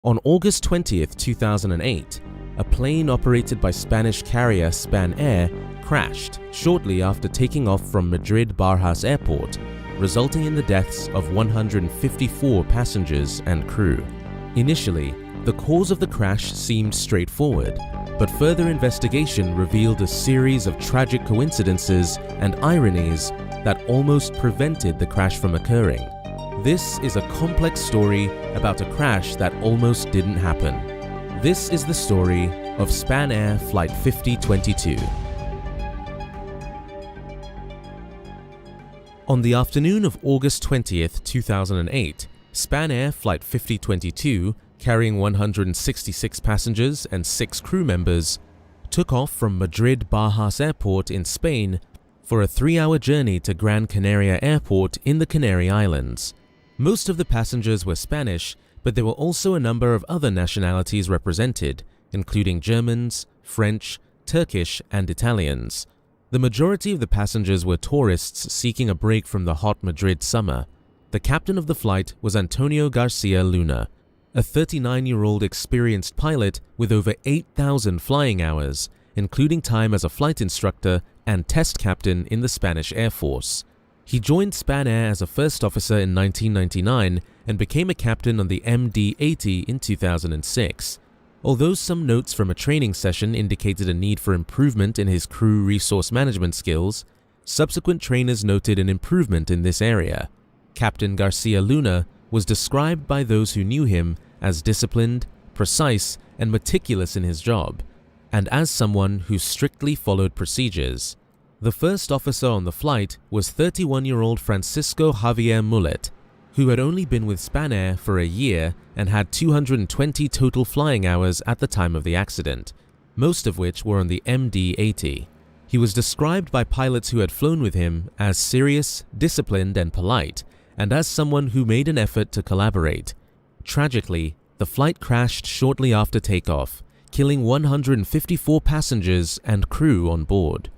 On August 20th, 2008, a plane operated by Spanish carrier Spanair crashed shortly after taking off from Madrid Barajas Airport, resulting in the deaths of 154 passengers and crew. Initially, the cause of the crash seemed straightforward, but further investigation revealed a series of tragic coincidences and ironies that almost prevented the crash from occurring. This is a complex story about a crash that almost didn't happen. This is the story of Spanair Flight 5022. On the afternoon of August 20th, 2008, Spanair Flight 5022, carrying 166 passengers and 6 crew members, took off from Madrid Barajas Airport in Spain for a 3-hour journey to Gran Canaria Airport in the Canary Islands. Most of the passengers were Spanish, but there were also a number of other nationalities represented, including Germans, French, Turkish, and Italians. The majority of the passengers were tourists seeking a break from the hot Madrid summer. The captain of the flight was Antonio Garcia Luna, a 39-year-old experienced pilot with over 8,000 flying hours, including time as a flight instructor and test captain in the Spanish Air Force. He joined Spanair as a first officer in 1999 and became a captain on the MD-80 in 2006. Although some notes from a training session indicated a need for improvement in his crew resource management skills, subsequent trainers noted an improvement in this area. Captain Garcia Luna was described by those who knew him as disciplined, precise, and meticulous in his job, and as someone who strictly followed procedures. The first officer on the flight was 31-year-old Francisco Javier Mullet, who had only been with Spanair for a year and had 220 total flying hours at the time of the accident, most of which were on the MD-80. He was described by pilots who had flown with him as serious, disciplined, and polite, and as someone who made an effort to collaborate. Tragically, the flight crashed shortly after takeoff, killing 154 passengers and crew on board.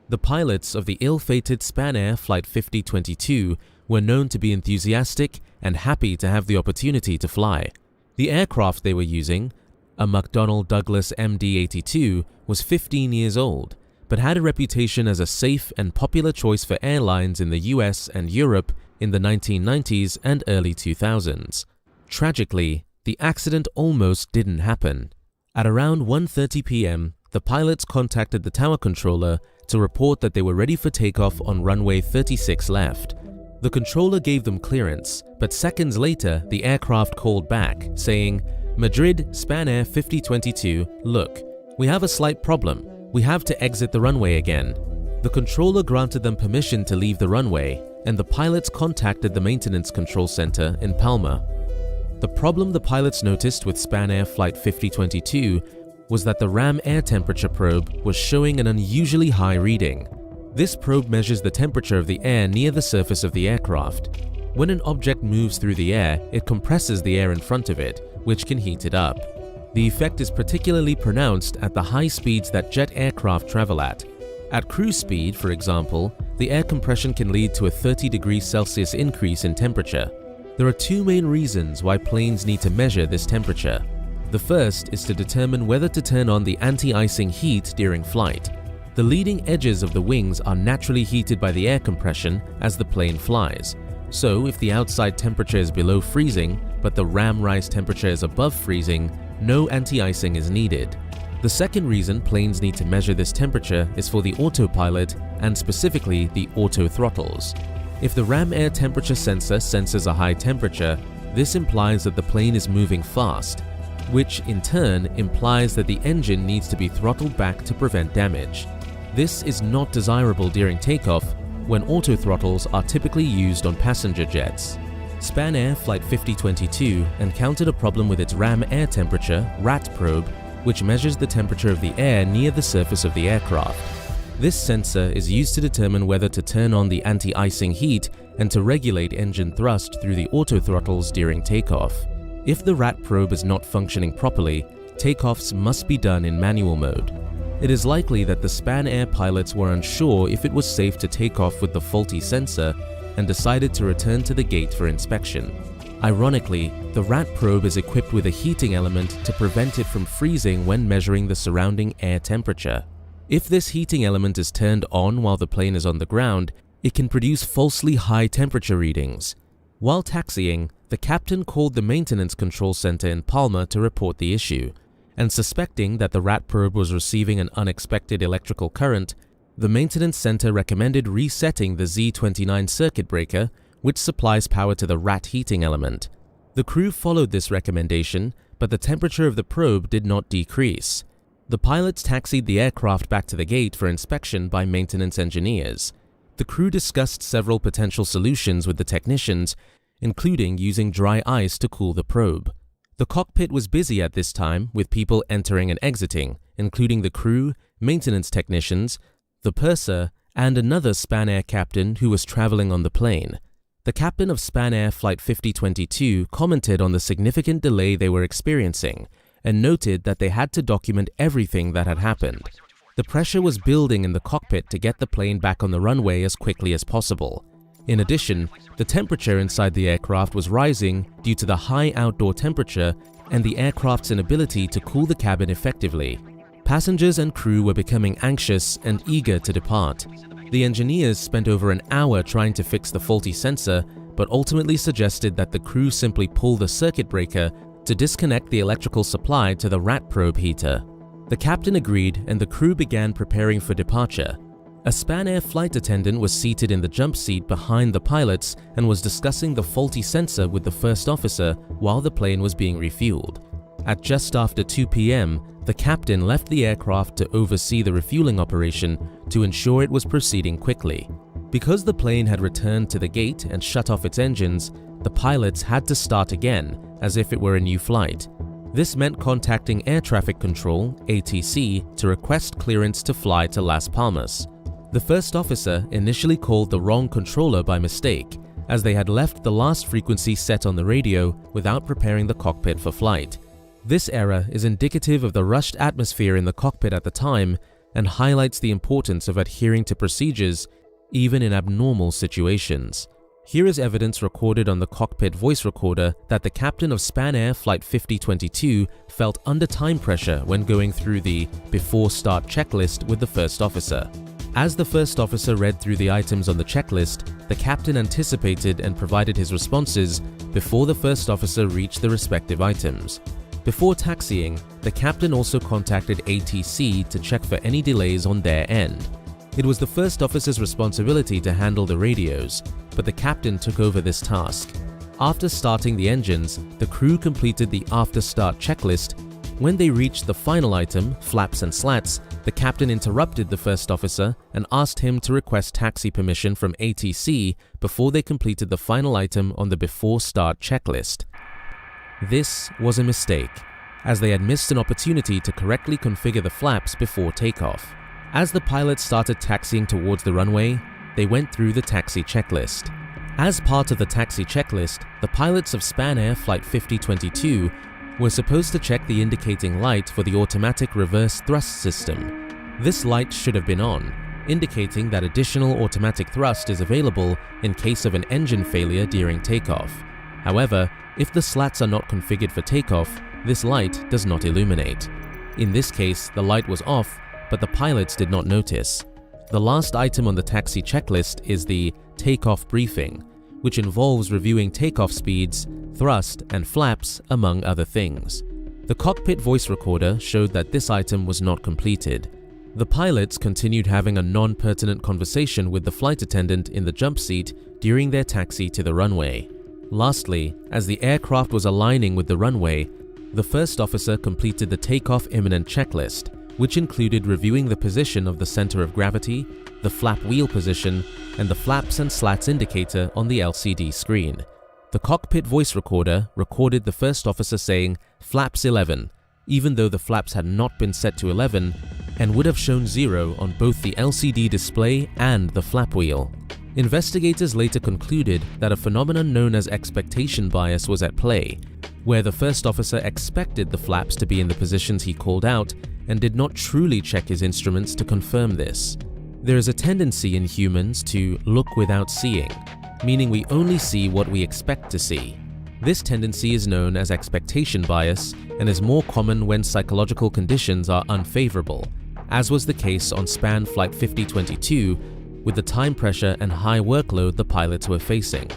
The pilots of the ill-fated Spanair Flight 5022 were known to be enthusiastic and happy to have the opportunity to fly. The aircraft they were using, a McDonnell Douglas MD-82, was 15 years old, but had a reputation as a safe and popular choice for airlines in the US and Europe in the 1990s and early 2000s. Tragically, the accident almost didn't happen. At around 1:30 p.m., the pilots contacted the tower controller to report that they were ready for takeoff on runway 36 left. The controller gave them clearance, but seconds later the aircraft called back, saying, "Madrid, Spanair 5022, look, we have a slight problem. We have to exit the runway again." The controller granted them permission to leave the runway, and the pilots contacted the maintenance control center in Palma. The problem the pilots noticed with Spanair Flight 5022 was that the RAM air temperature probe was showing an unusually high reading. This probe measures the temperature of the air near the surface of the aircraft. When an object moves through the air, it compresses the air in front of it, which can heat it up. The effect is particularly pronounced at the high speeds that jet aircraft travel at. At cruise speed, for example, the air compression can lead to a 30 degrees Celsius increase in temperature. There are 2 main reasons why planes need to measure this temperature. The first is to determine whether to turn on the anti-icing heat during flight. The leading edges of the wings are naturally heated by the air compression as the plane flies. So if the outside temperature is below freezing, but the ram rise temperature is above freezing, no anti-icing is needed. The second reason planes need to measure this temperature is for the autopilot and specifically the auto throttles. If the ram air temperature sensor senses a high temperature, this implies that the plane is moving fast, which in turn implies that the engine needs to be throttled back to prevent damage. This is not desirable during takeoff, when auto throttles are typically used on passenger jets. Spanair Flight 5022 encountered a problem with its ram air temperature (RAT) probe, which measures the temperature of the air near the surface of the aircraft. This sensor is used to determine whether to turn on the anti-icing heat and to regulate engine thrust through the auto throttles during takeoff. If the RAT probe is not functioning properly, takeoffs must be done in manual mode. It is likely that the Spanair pilots were unsure if it was safe to take off with the faulty sensor and decided to return to the gate for inspection. Ironically, the rat probe is equipped with a heating element to prevent it from freezing when measuring the surrounding air temperature. If this heating element is turned on while the plane is on the ground, it can produce falsely high temperature readings. While taxiing, the captain called the maintenance control center in Palma to report the issue, and suspecting that the rat probe was receiving an unexpected electrical current, the maintenance center recommended resetting the Z29 circuit breaker, which supplies power to the rat heating element. The crew followed this recommendation, but the temperature of the probe did not decrease. The pilots taxied the aircraft back to the gate for inspection by maintenance engineers. The crew discussed several potential solutions with the technicians, including using dry ice to cool the probe. The cockpit was busy at this time with people entering and exiting, including the crew, maintenance technicians, the purser, and another Spanair captain who was traveling on the plane. The captain of Spanair Flight 5022 commented on the significant delay they were experiencing and noted that they had to document everything that had happened. The pressure was building in the cockpit to get the plane back on the runway as quickly as possible. In addition, the temperature inside the aircraft was rising due to the high outdoor temperature and the aircraft's inability to cool the cabin effectively. Passengers and crew were becoming anxious and eager to depart. The engineers spent over an hour trying to fix the faulty sensor, but ultimately suggested that the crew simply pull the circuit breaker to disconnect the electrical supply to the rat probe heater. The captain agreed and the crew began preparing for departure. A Spanair flight attendant was seated in the jump seat behind the pilots and was discussing the faulty sensor with the first officer while the plane was being refueled. At just after 2 p.m., the captain left the aircraft to oversee the refueling operation to ensure it was proceeding quickly. Because the plane had returned to the gate and shut off its engines, the pilots had to start again as if it were a new flight. This meant contacting Air Traffic Control, ATC, to request clearance to fly to Las Palmas. The first officer initially called the wrong controller by mistake, as they had left the last frequency set on the radio without preparing the cockpit for flight. This error is indicative of the rushed atmosphere in the cockpit at the time and highlights the importance of adhering to procedures even in abnormal situations. Here is evidence recorded on the cockpit voice recorder that the captain of Spanair Flight 5022 felt under time pressure when going through the before start checklist with the first officer. As the first officer read through the items on the checklist, the captain anticipated and provided his responses before the first officer reached the respective items. Before taxiing, the captain also contacted ATC to check for any delays on their end. It was the first officer's responsibility to handle the radios, but the captain took over this task. After starting the engines, the crew completed the after-start checklist. When they reached the final item, flaps and slats, the captain interrupted the first officer and asked him to request taxi permission from ATC before they completed the final item on the before-start checklist. This was a mistake, as they had missed an opportunity to correctly configure the flaps before takeoff. As the pilots started taxiing towards the runway, they went through the taxi checklist. As part of the taxi checklist, the pilots of Spanair Flight 5022 were supposed to check the indicating light for the automatic reverse thrust system. This light should have been on, indicating that additional automatic thrust is available in case of an engine failure during takeoff. However, if the slats are not configured for takeoff, this light does not illuminate. In this case, the light was off, but the pilots did not notice. The last item on the taxi checklist is the takeoff briefing, which involves reviewing takeoff speeds, thrust, and flaps, among other things. The cockpit voice recorder showed that this item was not completed. The pilots continued having a non-pertinent conversation with the flight attendant in the jump seat during their taxi to the runway. Lastly, as the aircraft was aligning with the runway, the first officer completed the takeoff imminent checklist, which included reviewing the position of the center of gravity, the flap wheel position, and the flaps and slats indicator on the LCD screen. The cockpit voice recorder recorded the first officer saying "flaps 11", even though the flaps had not been set to 11 and would have shown 0 on both the LCD display and the flap wheel. Investigators later concluded that a phenomenon known as expectation bias was at play, where the first officer expected the flaps to be in the positions he called out and did not truly check his instruments to confirm this. There is a tendency in humans to look without seeing, meaning we only see what we expect to see. This tendency is known as expectation bias and is more common when psychological conditions are unfavorable, as was the case on Span Flight 5022 with the time pressure and high workload the pilots were facing.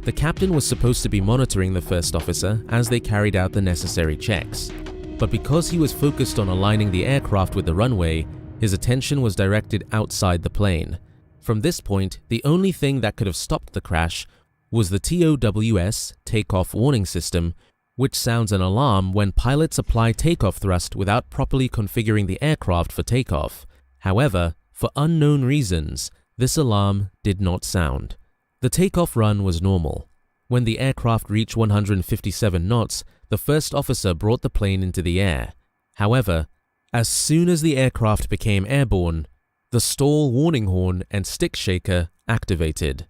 The captain was supposed to be monitoring the first officer as they carried out the necessary checks, but because he was focused on aligning the aircraft with the runway, his attention was directed outside the plane. From this point, the only thing that could have stopped the crash was the TOWS, Takeoff Warning System, which sounds an alarm when pilots apply takeoff thrust without properly configuring the aircraft for takeoff. However, for unknown reasons, this alarm did not sound. The takeoff run was normal. When the aircraft reached 157 knots, the first officer brought the plane into the air. However, as soon as the aircraft became airborne, the stall warning horn and stick shaker activated.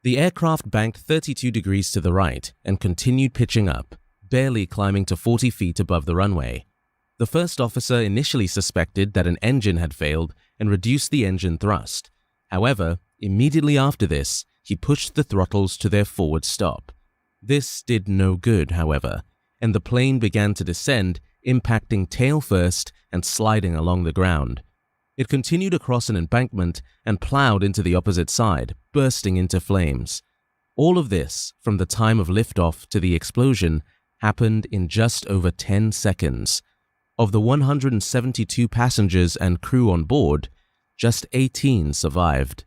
The aircraft banked 32 degrees to the right and continued pitching up, barely climbing to 40 feet above the runway. The first officer initially suspected that an engine had failed and reduced the engine thrust. However, immediately after this, he pushed the throttles to their forward stop. This did no good, however, and the plane began to descend, impacting tail first and sliding along the ground. It continued across an embankment and plowed into the opposite side, bursting into flames. All of this, from the time of liftoff to the explosion, happened in just over 10 seconds. Of the 172 passengers and crew on board, just 18 survived.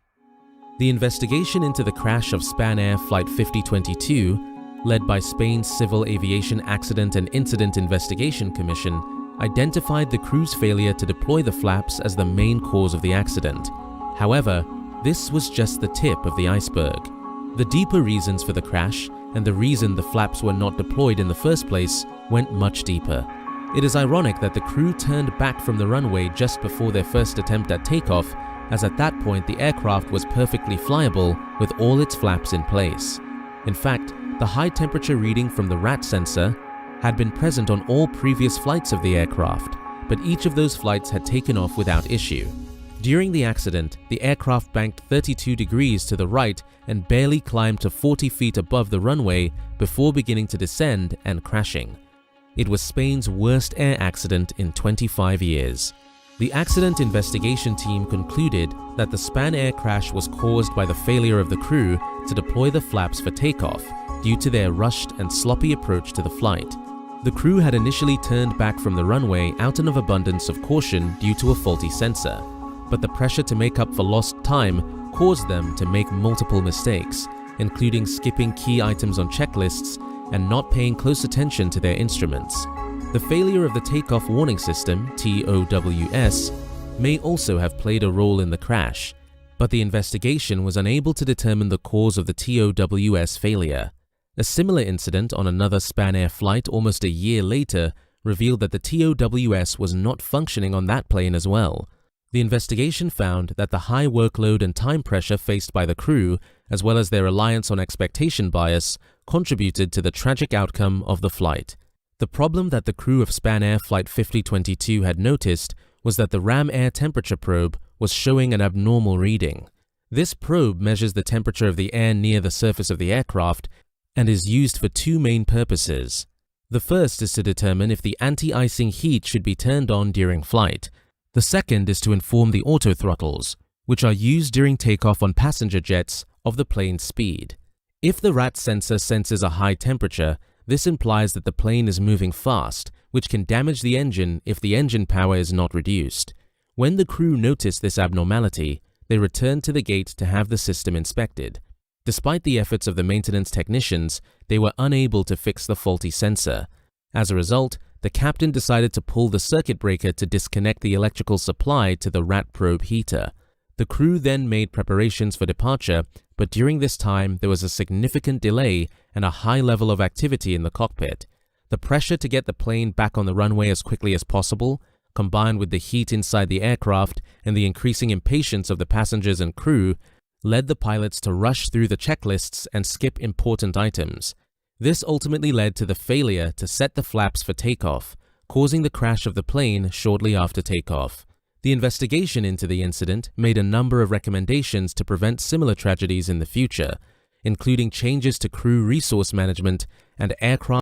The investigation into the crash of Spanair Flight 5022, led by Spain's Civil Aviation Accident and Incident Investigation Commission, identified the crew's failure to deploy the flaps as the main cause of the accident. However, this was just the tip of the iceberg. The deeper reasons for the crash and the reason the flaps were not deployed in the first place went much deeper. It is ironic that the crew turned back from the runway just before their first attempt at takeoff, as at that point the aircraft was perfectly flyable with all its flaps in place. In fact, the high temperature reading from the RAT sensor had been present on all previous flights of the aircraft, but each of those flights had taken off without issue. During the accident, the aircraft banked 32 degrees to the right and barely climbed to 40 feet above the runway before beginning to descend and crashing. It was Spain's worst air accident in 25 years. The accident investigation team concluded that the Spanair crash was caused by the failure of the crew to deploy the flaps for takeoff due to their rushed and sloppy approach to the flight. The crew had initially turned back from the runway out of abundance of caution due to a faulty sensor, but the pressure to make up for lost time caused them to make multiple mistakes, including skipping key items on checklists and not paying close attention to their instruments. The failure of the Takeoff Warning System, TOWS, may also have played a role in the crash, but the investigation was unable to determine the cause of the TOWS failure. A similar incident on another Spanair flight almost a year later revealed that the TOWS was not functioning on that plane as well. The investigation found that the high workload and time pressure faced by the crew, as well as their reliance on expectation bias, contributed to the tragic outcome of the flight. The problem that the crew of Spanair Flight 5022 had noticed was that the ram air temperature probe was showing an abnormal reading. This probe measures the temperature of the air near the surface of the aircraft and is used for two main purposes. The first is to determine if the anti-icing heat should be turned on during flight. The second is to inform the autothrottles, which are used during takeoff on passenger jets, of the plane's speed. If the RAT sensor senses a high temperature, this implies that the plane is moving fast, which can damage the engine if the engine power is not reduced. When the crew noticed this abnormality, they returned to the gate to have the system inspected. Despite the efforts of the maintenance technicians, they were unable to fix the faulty sensor. As a result, the captain decided to pull the circuit breaker to disconnect the electrical supply to the RAT probe heater. The crew then made preparations for departure, but during this time there was a significant delay and a high level of activity in the cockpit. The pressure to get the plane back on the runway as quickly as possible, combined with the heat inside the aircraft and the increasing impatience of the passengers and crew, led the pilots to rush through the checklists and skip important items. This ultimately led to the failure to set the flaps for takeoff, causing the crash of the plane shortly after takeoff. The investigation into the incident made a number of recommendations to prevent similar tragedies in the future, including changes to crew resource management and aircraft